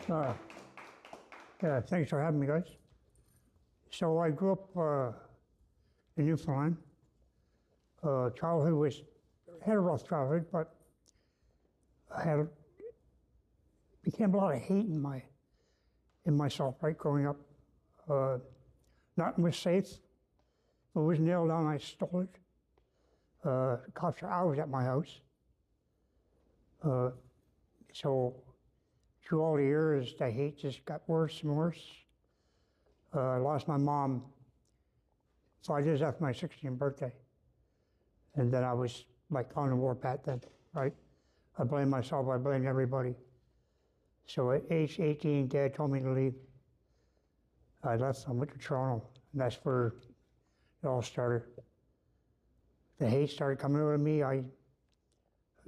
Uh, yeah, thanks for having me, guys. So I grew up in Newfoundland. Childhood had a rough childhood, but I became a lot of hate in myself, right, growing up. Nothing was safe. If it was nailed down, I stole it. The cops were always at my house. So through all the years, the hate just got worse and worse. I lost my mom 5 days after my 16th birthday. And then I was like on the warpath then, right? I blamed myself, I blamed everybody. So at age 18, Dad told me to leave. I left, I went to Toronto, and that's where it all started. The hate started coming out of me. I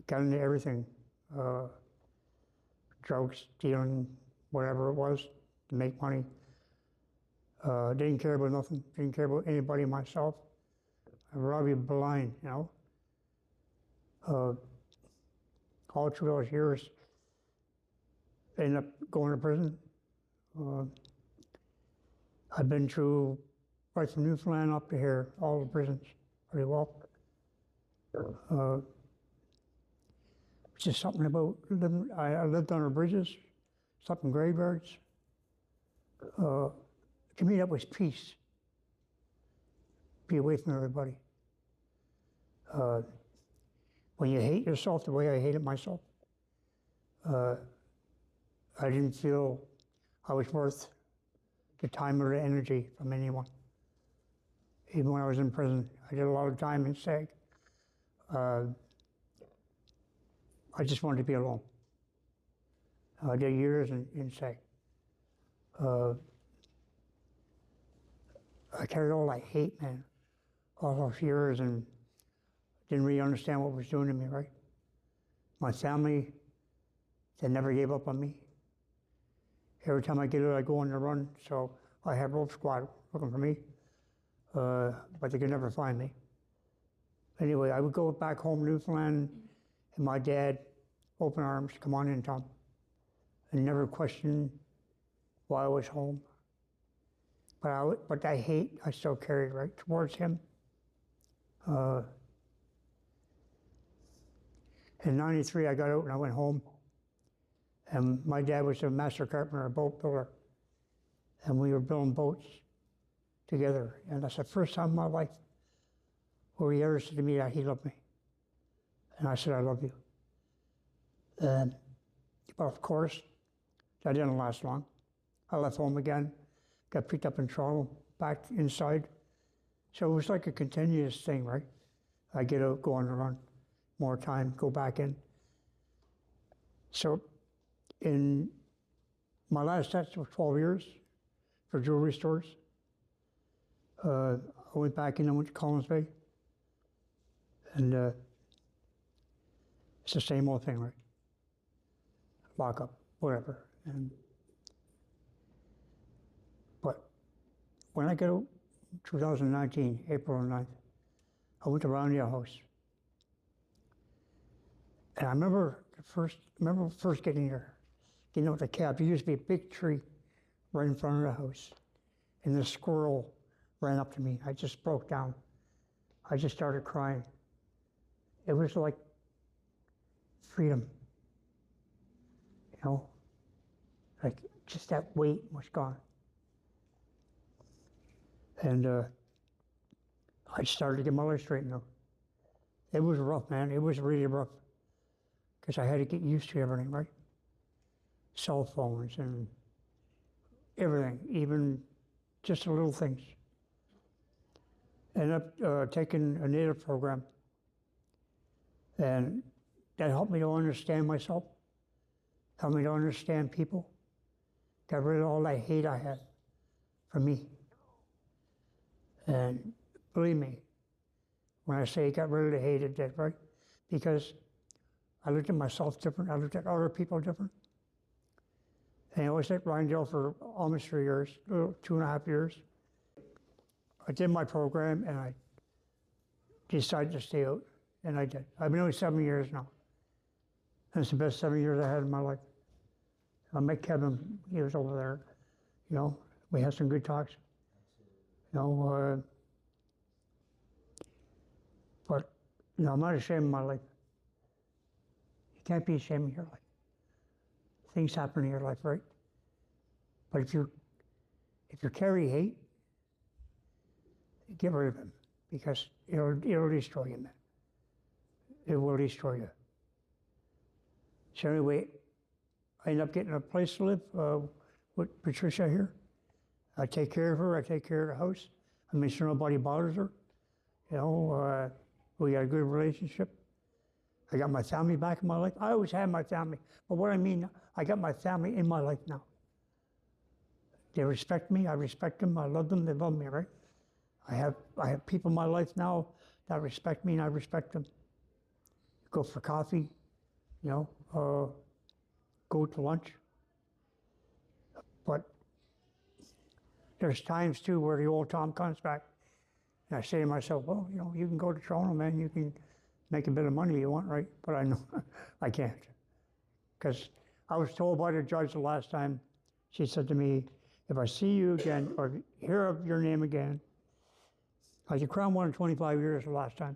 got into everything. Drugs, dealing, whatever it was, to make money. Didn't care about nothing, didn't care about anybody myself. I was probably blind, you know. All through those years, ended up going to prison. I've been through, right from Newfoundland up to here, all the prisons, pretty well. Just something about living, I lived under bridges, slept in graveyards. To me, that was peace. Be away from everybody. When you hate yourself the way I hated myself, I didn't feel I was worth the time or the energy from anyone. Even when I was in prison, I did a lot of time in SAG. I just wanted to be alone. I did years in SAG. I carried all that hate, man, all those years, and didn't really understand what it was doing to me, right? My family, they never gave up on me. Every time I get out, I go on the run, so I had rope squad looking for me, but they could never find me. Anyway, I would go back home to Newfoundland, and my dad, open arms, come on in, Tom, and never questioned why I was home. But that hate I still carried, right, towards him. In '93, I got out and I went home. And my dad was a master carpenter, a boat builder. And we were building boats together. And that's the first time in my life where he ever said to me that he loved me. And I said, I love you. But of course, that didn't last long. I left home again, got picked up in Toronto, back inside. So it was like a continuous thing, right? I get out, go on the run, more time, go back in. So in my last test was 12 years for jewelry stores. I went back in, I went to Collins Bay. And it's the same old thing, right? Lock up, whatever. But when I got out, 2019, April 9th, I went to Ryandale House. And I remember first getting there, getting out of the cab. There used to be a big tree right in front of the house. And the squirrel ran up to me. I just broke down. I just started crying. It was like freedom, you know? Like just that weight was gone. And I started to get my life straightened out. It was rough, man. It was really rough. Because I had to get used to everything, right? Cell phones and everything, even just the little things. Ended up taking a native program. And that helped me to understand myself, helped me to understand people, got rid of all that hate I had for me. And believe me, when I say got rid of the hate, it did, right? Because I looked at myself different, I looked at other people different. And I was at Ryandale for almost 3 years, 2.5 years. I did my program and I decided to stay out, and I did. I've been out 7 years now. And it's the best 7 years I had in my life. I met Kevin, he was over there, you know, we had some good talks. You know, but, you know, I'm not ashamed of my life. You can't be ashamed of your life. Things happen in your life, right? But if you carry hate, get rid of him, because it'll destroy you, man. It will destroy you. So anyway, I end up getting a place to live with Patricia here. I take care of her, I take care of the house. I make sure nobody bothers her. You know, we got a good relationship. I got my family back in my life. I always had my family, but what I mean, I got my family in my life now. They respect me, I respect them, I love them, they love me, right? I have people in my life now that respect me and I respect them. Go for coffee, you know, go to lunch. But there's times too where the old Tom comes back and I say to myself, well, you know, you can go to Toronto, man, you can make a bit of money you want, right? But I know I can't. Because I was told by the judge the last time, she said to me, if I see you again or hear of your name again, like the Crown won in 25 years the last time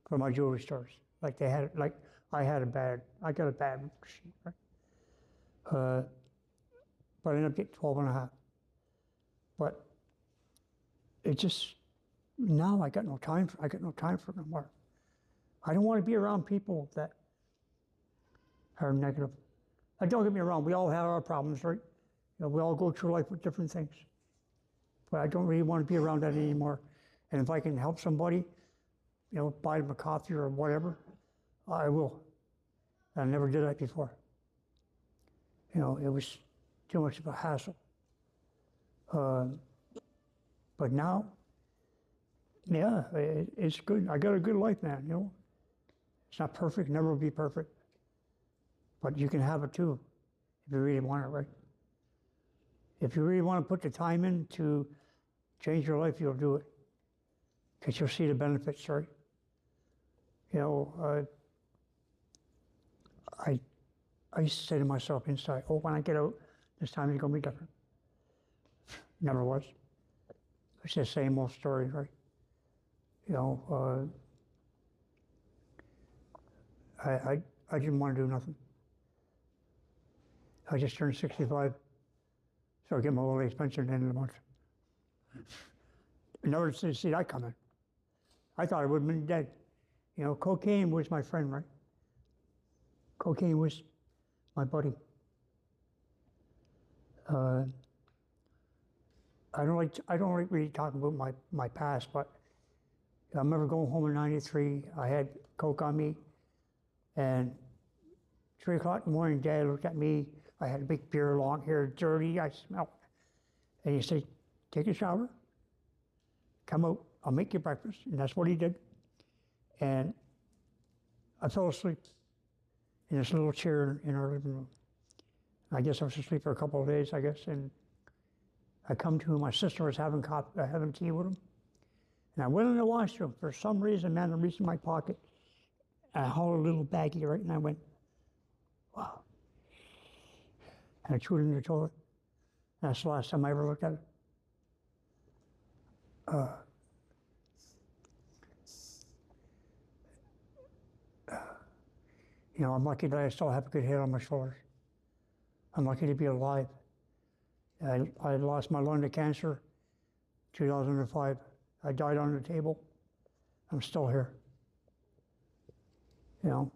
for my jewelry stores. Like they had, like I got a bad sheet, right? But I ended up getting 12 and a half. But it just, now I got no time for it no more. I don't want to be around people that are negative. Don't get me wrong, we all have our problems, right? You know, we all go through life with different things. But I don't really want to be around that anymore. And if I can help somebody, you know, buy them a coffee or whatever, I will. I never did that before. You know, it was too much of a hassle. But now, yeah, it's good. I got a good life, man, you know. It's not perfect, never will be perfect. But you can have it too, if you really want it, right? If you really want to put the time in to change your life, you'll do it. Because you'll see the benefits, right? You know, I used to say to myself inside, oh, when I get out, this time is going to be different. Never was. It's the same old story, right? You know, I didn't want to do nothing. I just turned 65, so I get my old age pension at the end of the month. Never to see that coming. I thought I would have been dead. You know, cocaine was my friend, right? Cocaine was my buddy. I don't like really talking about my past, but I remember going home in '93. I had coke on me, and 3 o'clock in the morning, Dad looked at me. I had a big beard, long hair, dirty. I smelled. And he said, "Take a shower. Come out. I'll make you breakfast." And that's what he did. And I fell asleep in this little chair in our living room. I guess I was asleep for a couple of days, I guess. And I come to, my sister was having tea with him. And I went in the washroom. For some reason, man, I reached in my pocket. And I hauled a little baggie, right? And I went, wow. And I threw it in the toilet. And that's the last time I ever looked at it. You know, I'm lucky that I still have a good head on my shoulders. I'm lucky to be alive. I lost my lung to cancer 2005. I died on the table. I'm still here. You know,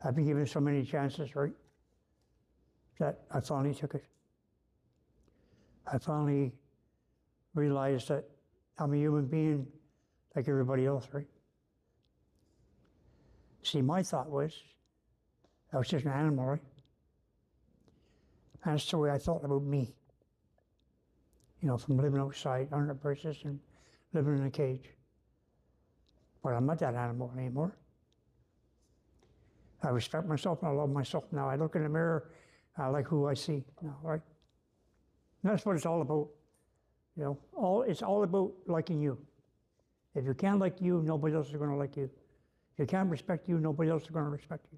I've been given so many chances, right? That I finally took it. I finally realized that I'm a human being like everybody else, right? See, my thought was, I was just an animal, right? And that's the way I thought about me. You know, from living outside under bridges and living in a cage. But I'm not that animal anymore. I respect myself and I love myself now. I look in the mirror, I like who I see now, right? And that's what it's all about. You know, it's all about liking you. If you can't like you, nobody else is going to like you. If you can't respect you, nobody else is going to respect you.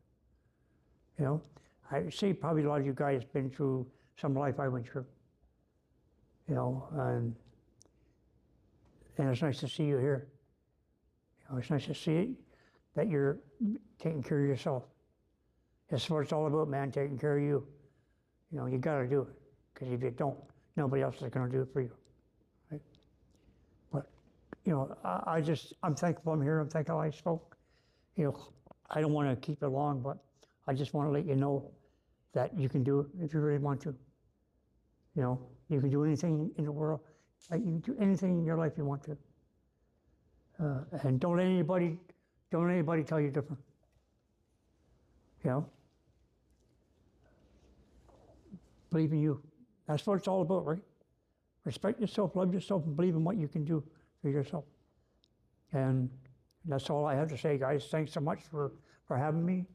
You know, I see probably a lot of you guys been through some life I went through, you know, and it's nice to see you here. You know, it's nice to see it, that you're taking care of yourself. That's what it's all about, man, taking care of you. You know, you gotta do it, because if you don't, nobody else is gonna do it for you, right? But, you know, I'm thankful I'm here. I'm thankful I spoke. You know, I don't wanna keep it long, but I just wanna let you know that you can do it if you really want to. You know, you can do anything in the world, like you can do anything in your life you want to. And don't let anybody tell you different. You know? Believe in you. That's what it's all about, right? Respect yourself, love yourself, and believe in what you can do for yourself. And that's all I have to say, guys. Thanks so much for having me.